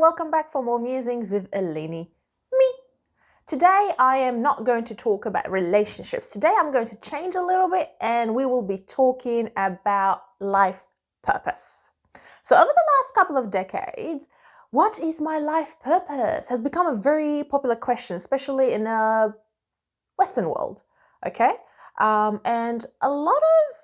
welcome back for more musings with Eleni. Me. Today I am not going to talk about relationships. Today I'm going to change a little bit and we will be talking about life purpose. So over the last couple of decades, what is my life purpose has become a very popular question, especially in the Western world. Okay? And a lot of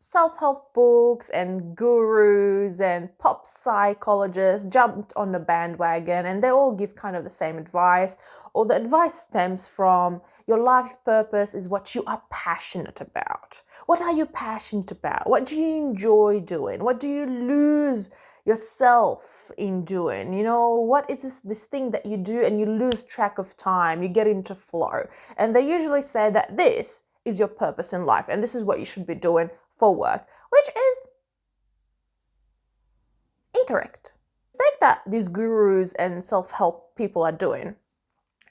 self-help books and gurus and pop psychologists jumped on the bandwagon, and they all give kind of the same advice, or the advice stems from your life purpose is what you are passionate about. What are you passionate about? What do you enjoy doing? What do you lose yourself in doing? What is this thing that you do and you lose track of time, you get into flow? And they usually say that this is your purpose in life and this is what you should be doing for work, which is incorrect. The thing that these gurus and self-help people are doing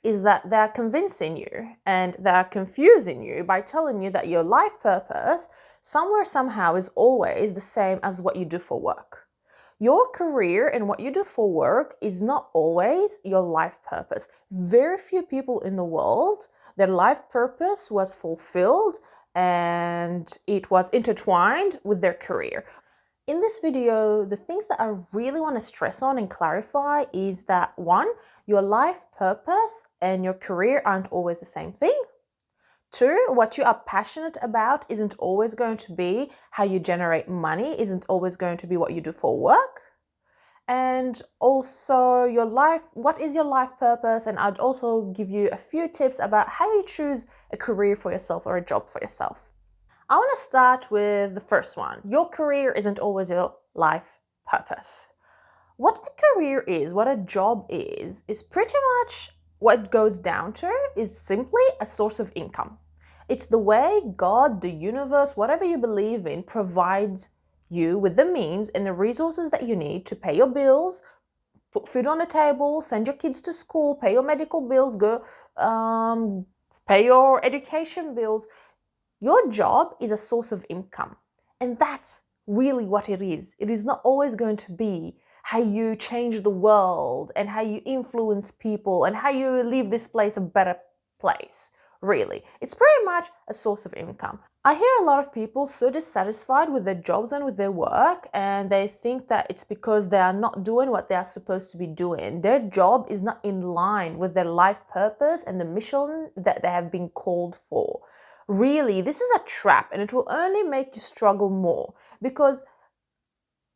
is that they're convincing you and they're confusing you by telling you that your life purpose somewhere somehow is always the same as what you do for work. Your career and what you do for work is not always your life purpose. Very few people in the world, their life purpose was fulfilled and it was intertwined with their career. In this video, the things that I really want to stress on and clarify is that 1, your life purpose and your career aren't always the same thing. 2, what you are passionate about isn't always going to be how you generate money, isn't always going to be what you do for work. And also what is your life purpose? And I'd also give you a few tips about how you choose a career for yourself or a job for yourself. I want to start with the first one. Your career isn't always your life purpose. What a career is, what a job is pretty much what it goes down to is simply a source of income. It's the way God, the universe, whatever you believe in, provides you with the means and the resources that you need to pay your bills, put food on the table, send your kids to school, pay your medical bills, pay your education bills. Your job is a source of income, and that's really what it is. It is not always going to be how you change the world and how you influence people and how you leave this place a better place. Really, it's pretty much a source of income. I hear a lot of people so dissatisfied with their jobs and with their work, and they think that it's because they are not doing what they are supposed to be doing. Their job is not in line with their life purpose and the mission that they have been called for. Really, this is a trap, and it will only make you struggle more, because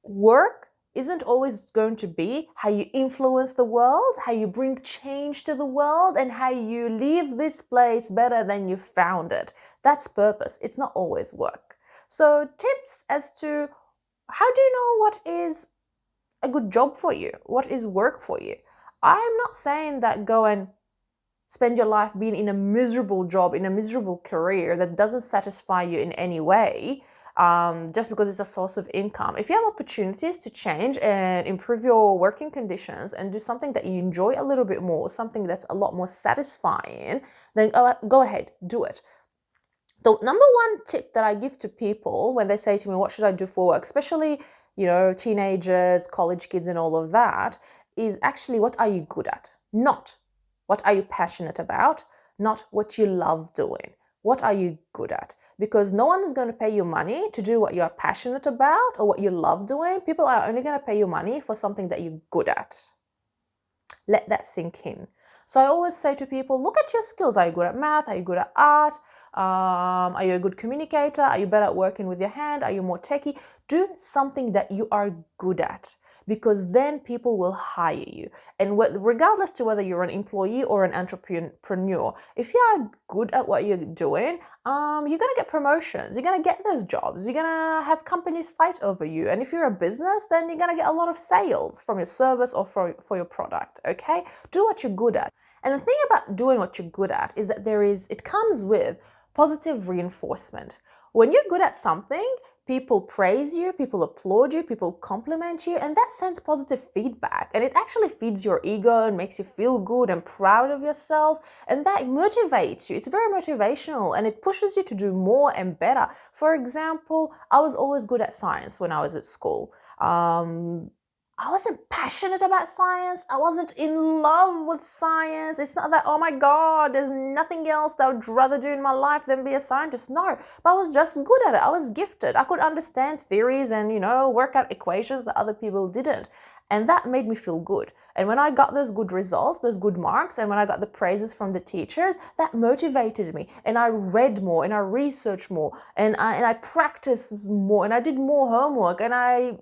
work isn't always going to be how you influence the world, how you bring change to the world, and how you leave this place better than you found it. That's purpose. It's not always work. So tips as to how do you know what is a good job for you? What is work for you? I'm not saying that go and spend your life being in a miserable job, in a miserable career that doesn't satisfy you in any way, just because it's a source of income. If you have opportunities to change and improve your working conditions and do something that you enjoy a little bit more, something that's a lot more satisfying, then go ahead, do it. The number one tip that I give to people when they say to me, what should I do for work, especially, teenagers, college kids and all of that, is actually what are you good at? Not what are you passionate about, not what you love doing. What are you good at? Because no one is going to pay you money to do what you're passionate about or what you love doing. People are only going to pay you money for something that you're good at. Let that sink in. So I always say to people, look at your skills. Are you good at math? Are you good at art? Are you a good communicator? Are you better at working with your hand? Are you more techie? Do something that you are good at, because then people will hire you. And regardless to whether you're an employee or an entrepreneur, if you are good at what you're doing, you're going to get promotions. You're going to get those jobs. You're going to have companies fight over you. And if you're a business, then you're going to get a lot of sales from your service or for your product, okay? Do what you're good at. And the thing about doing what you're good at is that it comes with positive reinforcement. When you're good at something, people praise you, people applaud you, people compliment you, and that sends positive feedback. And it actually feeds your ego and makes you feel good and proud of yourself. And that motivates you. It's very motivational and it pushes you to do more and better. For example, I was always good at science when I was at school. I wasn't passionate about science. I wasn't in love with science. It's not that, oh my God, there's nothing else that I would rather do in my life than be a scientist. No, but I was just good at it. I was gifted. I could understand theories and, work out equations that other people didn't. And that made me feel good. And when I got those good results, those good marks, and when I got the praises from the teachers, that motivated me. And I read more and I researched more and I practiced more and I did more homework and I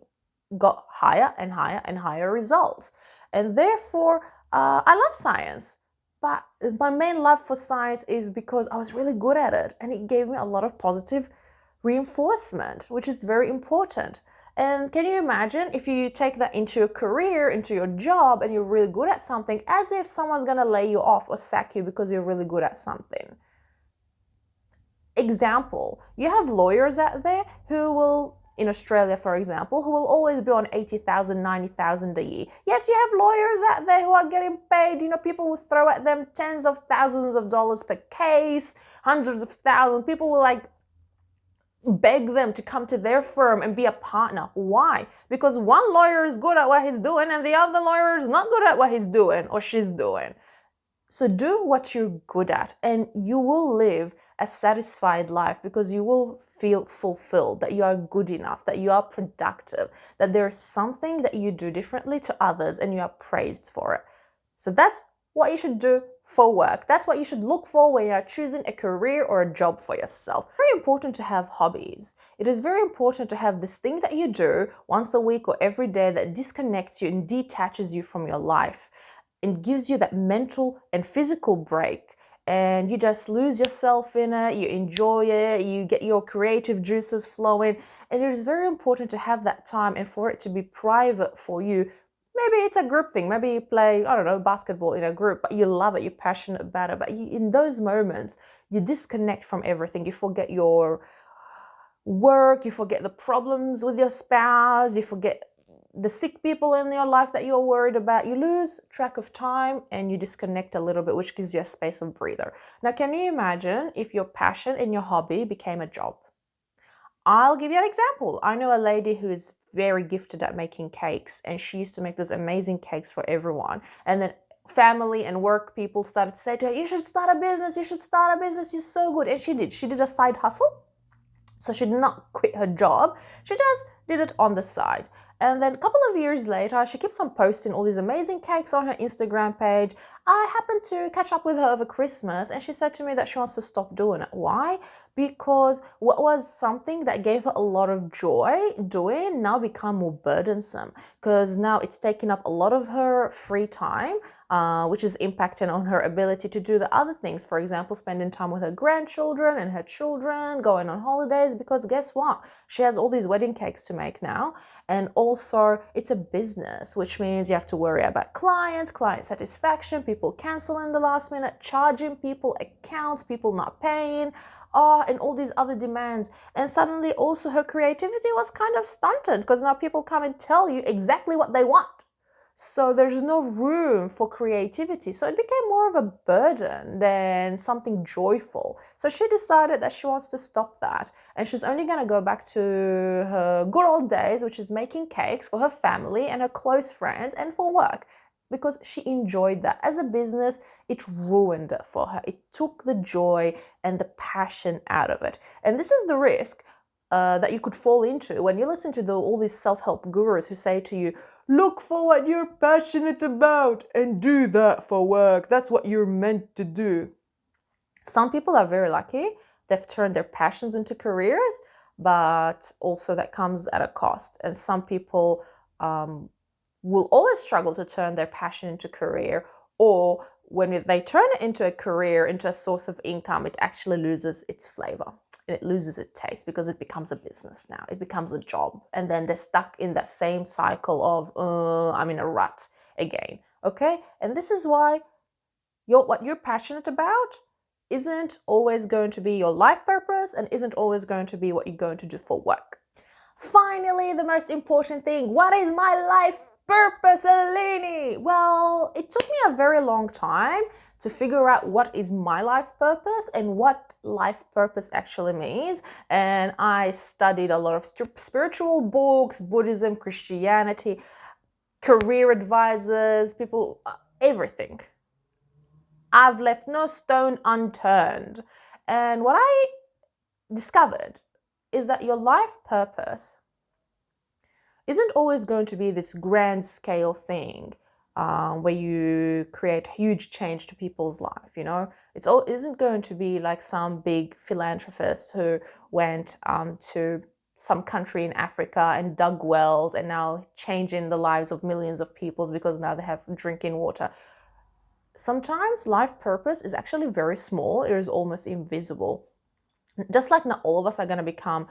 got higher and higher and higher results. And therefore, I love science. But my main love for science is because I was really good at it and it gave me a lot of positive reinforcement, which is very important. And can you imagine if you take that into your career, into your job, and you're really good at something, as if someone's gonna lay you off or sack you because you're really good at something? Example, you have lawyers out there who will, in Australia for example, who will always be on 80,000, 90,000 a year. Yet you have lawyers out there who are getting paid, people will throw at them tens of thousands of dollars per case, hundreds of thousands. People will beg them to come to their firm and be a partner. Why? Because one lawyer is good at what he's doing and the other lawyer is not good at what he's doing or she's doing. So do what you're good at and you will live a satisfied life because you will feel fulfilled, that you are good enough, that you are productive, that there's something that you do differently to others and you are praised for it. So that's what you should do for work. That's what you should look for when you are choosing a career or a job for yourself. Very important to have hobbies. It is very important to have this thing that you do once a week or every day that disconnects you and detaches you from your life. It gives you that mental and physical break and you just lose yourself in it, you enjoy it, you get your creative juices flowing. And it is very important to have that time and for it to be private for you. Maybe it's a group thing. Maybe you play, I don't know, basketball in a group, but you love it, you're passionate about it. But in those moments, you disconnect from everything. You forget your work, you forget the problems with your spouse, you forget the sick people in your life that you're worried about. You lose track of time and you disconnect a little bit, which gives you a space of breather. Now, can you imagine if your passion and your hobby became a job? I'll give you an example. I know a lady who is very gifted at making cakes and she used to make those amazing cakes for everyone. And then family and work people started to say to her, you should start a business, you should start a business, you're so good. And she did. She did a side hustle. So she did not quit her job. She just did it on the side. And then a couple of years later, she keeps on posting all these amazing cakes on her Instagram page. I happened to catch up with her over Christmas and she said to me that she wants to stop doing it. Why? Because what was something that gave her a lot of joy doing now become more burdensome because now it's taking up a lot of her free time, which is impacting on her ability to do the other things. For example, spending time with her grandchildren and her children, going on holidays, because guess what? She has all these wedding cakes to make now. And also it's a business, which means you have to worry about clients, client satisfaction, people canceling the last minute, charging people accounts, people not paying, and all these other demands. And suddenly also her creativity was kind of stunted because now people come and tell you exactly what they want. So there's no room for creativity. So it became more of a burden than something joyful. So she decided that she wants to stop that. And she's only going to go back to her good old days, which is making cakes for her family and her close friends and for work. Because she enjoyed that. As a business, it ruined it for her. It took the joy and the passion out of it. And this is the risk that you could fall into when you listen to all these self-help gurus who say to you, look for what you're passionate about and do that for work. That's what you're meant to do. Some people are very lucky. They've turned their passions into careers, but also that comes at a cost. And some people will always struggle to turn their passion into career, or when they turn it into a career, into a source of income, it actually loses its flavor. It loses its taste because it becomes a business now. It becomes a job. And then they're stuck in that same cycle of, I'm in a rut again. Okay? And this is why what you're passionate about isn't always going to be your life purpose and isn't always going to be what you're going to do for work. Finally, the most important thing. What is my life purpose, Eleni? Well, it took me a very long time to figure out what is my life purpose and what life purpose actually means. And I studied a lot of spiritual books, Buddhism, Christianity. career advisors, people, everything. I've left no stone unturned. And what I discovered is that your life purpose isn't always going to be this grand scale thing where you create huge change to people's life. It isn't going to be like some big philanthropist who went to some country in Africa and dug wells and now changing the lives of millions of people because now they have drinking water. Sometimes life purpose is actually very small. It is almost invisible. Just like not all of us are going to become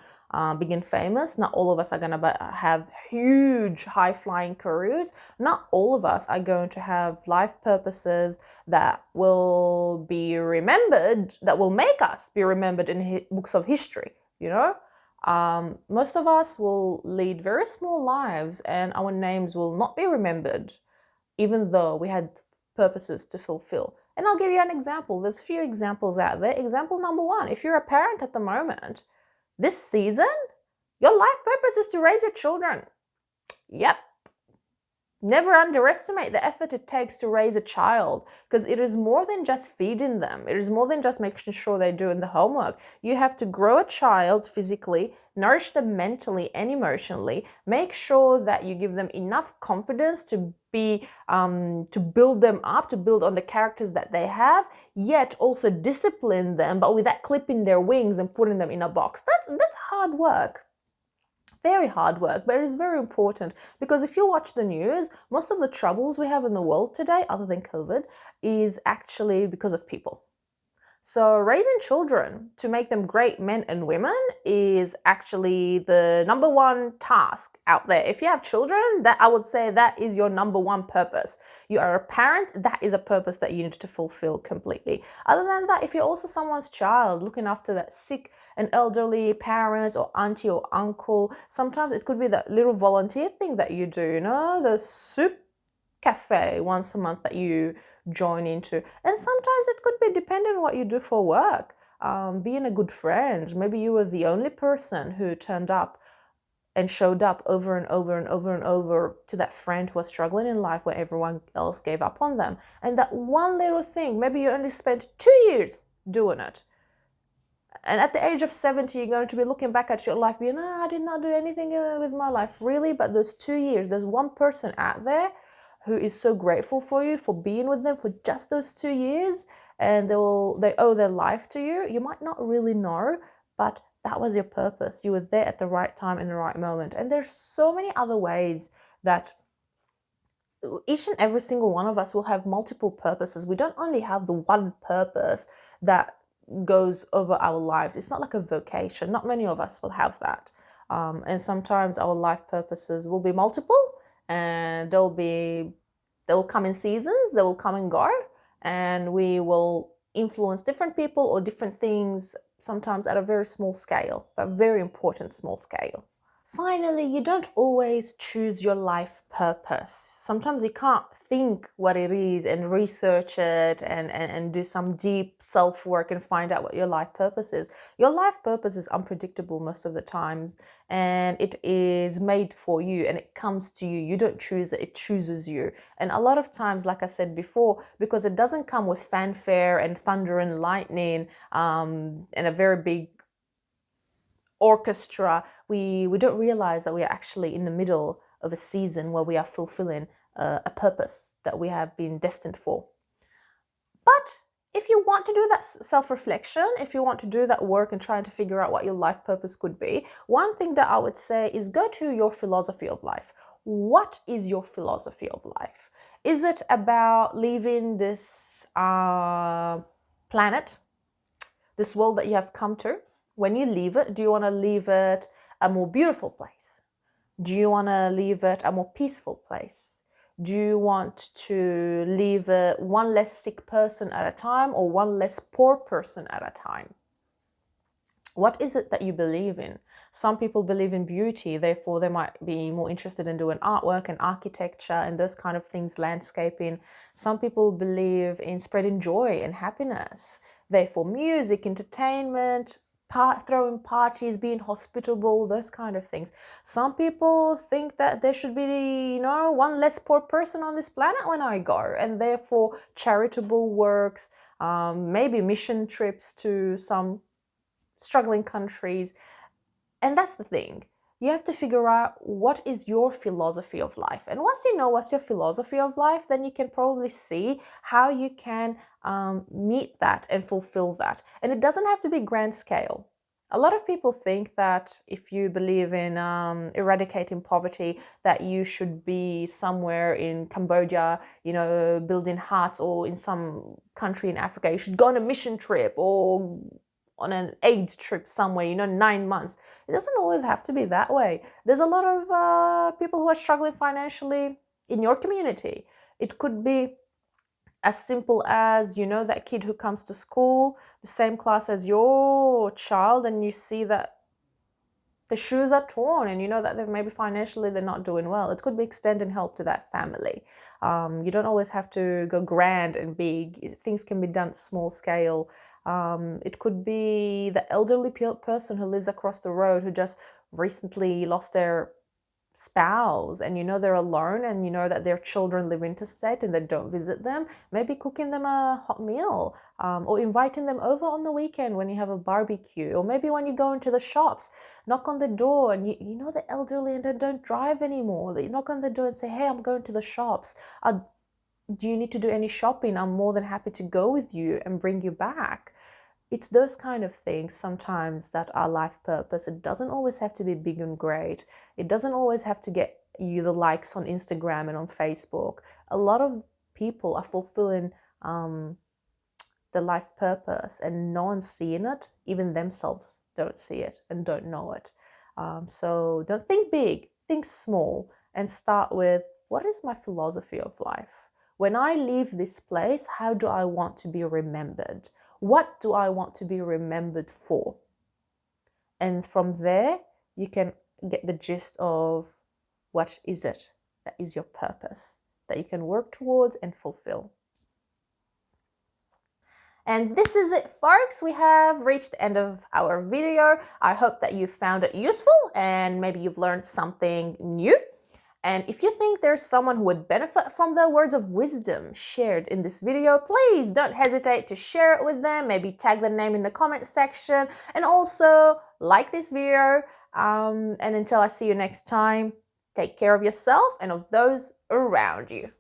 big and famous, not all of us are going to have huge high-flying careers, not all of us are going to have life purposes that will be remembered, that will make us be remembered in books of history, Most of us will lead very small lives and our names will not be remembered, even though we had purposes to fulfill. And I'll give you an example. There's a few examples out there. Example number one, if you're a parent at the moment, this season, your life purpose is to raise your children. Yep. Never underestimate the effort it takes to raise a child, because it is more than just feeding them. It is more than just making sure they're doing the homework. You have to grow a child physically, nourish them mentally and emotionally, make sure that you give them enough confidence to build them up, to build on the characters that they have, yet also discipline them, but without clipping their wings and putting them in a box. That's hard work. Very hard work, but it is very important, because if you watch the news, most of the troubles we have in the world today, other than COVID, is actually because of people. So raising children to make them great men and women is actually the number one task out there. If you have children, that I would say that is your number one purpose. You are a parent, that is a purpose that you need to fulfill completely. Other than that, if you're also someone's child, looking after that sick and elderly parent or auntie or uncle, sometimes it could be that little volunteer thing that you do, the soup cafe once a month that you join into. And sometimes it could be dependent on what you do for work. Being a good friend. Maybe you were the only person who turned up and showed up over and over and over and over to that friend who was struggling in life when everyone else gave up on them. And that one little thing, maybe you only spent 2 years doing it. And at the age of 70, you're going to be looking back at your life being, I did not do anything with my life. Really? But those 2 years, there's one person out there who is so grateful for you, for being with them for just those 2 years, and they owe their life to you. You might not really know, but that was your purpose. You were there at the right time in the right moment. And there's so many other ways that each and every single one of us will have multiple purposes. We don't only have the one purpose that goes over our lives. It's not like a vocation. Not many of us will have that. And sometimes our life purposes will be multiple, and they will come in seasons, they will come and go, and we will influence different people or different things, sometimes at a very small scale, but very important small scale. Finally, you don't always choose your life purpose. Sometimes you can't think what it is and research it and do some deep self-work and find out what your life purpose is. Your life purpose is unpredictable most of the time, and it is made for you and it comes to you. You don't choose it, it chooses you. And a lot of times, like I said before, because it doesn't come with fanfare and thunder and lightning and a very big orchestra, we don't realize that we are actually in the middle of a season where we are fulfilling a purpose that we have been destined for. But if you want to do that self-reflection, if you want to do that work and try to figure out what your life purpose could be, one thing that I would say is go to your philosophy of life. What is your philosophy of life? Is it about leaving this planet, this world that you have come to? When you leave it, do you want to leave it a more beautiful place? Do you want to leave it a more peaceful place? Do you want to leave it one less sick person at a time or one less poor person at a time? What is it that you believe in? Some people believe in beauty, therefore they might be more interested in doing artwork and architecture and those kind of things, landscaping. Some people believe in spreading joy and happiness, therefore music, entertainment, throwing parties, being hospitable, those kind of things. Some people think that there should be, one less poor person on this planet when I go, and therefore charitable works, maybe mission trips to some struggling countries. And that's the thing. You have to figure out what is your philosophy of life. And once you know what's your philosophy of life, then you can probably see how you can meet that and fulfill that. And it doesn't have to be grand scale. A lot of people think that if you believe in eradicating poverty, that you should be somewhere in Cambodia, building huts, or in some country in Africa. You should go on a mission trip or on an aid trip somewhere, 9 months. It doesn't always have to be that way. There's a lot of people who are struggling financially in your community. It could be as simple as, that kid who comes to school, the same class as your child, and you see that the shoes are torn and you know that maybe financially they're not doing well. It could be extending help to that family. You don't always have to go grand and big. Things can be done small scale. It could be the elderly person who lives across the road who just recently lost their spouse, and they're alone, and that their children live interstate and they don't visit them. Maybe cooking them a hot meal, or inviting them over on the weekend when you have a barbecue, or maybe when you go into the shops, knock on the door, and the elderly and they don't drive anymore. They knock on the door and say, hey, I'm going to the shops. Do you need to do any shopping? I'm more than happy to go with you and bring you back. It's those kind of things sometimes that are life purpose. It doesn't always have to be big and great. It doesn't always have to get you the likes on Instagram and on Facebook. A lot of people are fulfilling the life purpose and no one's seeing it. Even themselves don't see it and don't know it. So don't think big, think small, and start with, what is my philosophy of life? When I leave this place, how do I want to be remembered? What do I want to be remembered for? And from there, you can get the gist of what is it that is your purpose, that you can work towards and fulfill. And this is it, folks. We have reached the end of our video. I hope that you found it useful and maybe you've learned something new. And if you think there's someone who would benefit from the words of wisdom shared in this video, please don't hesitate to share it with them. Maybe tag their name in the comment section, and also like this video. And until I see you next time, take care of yourself and of those around you.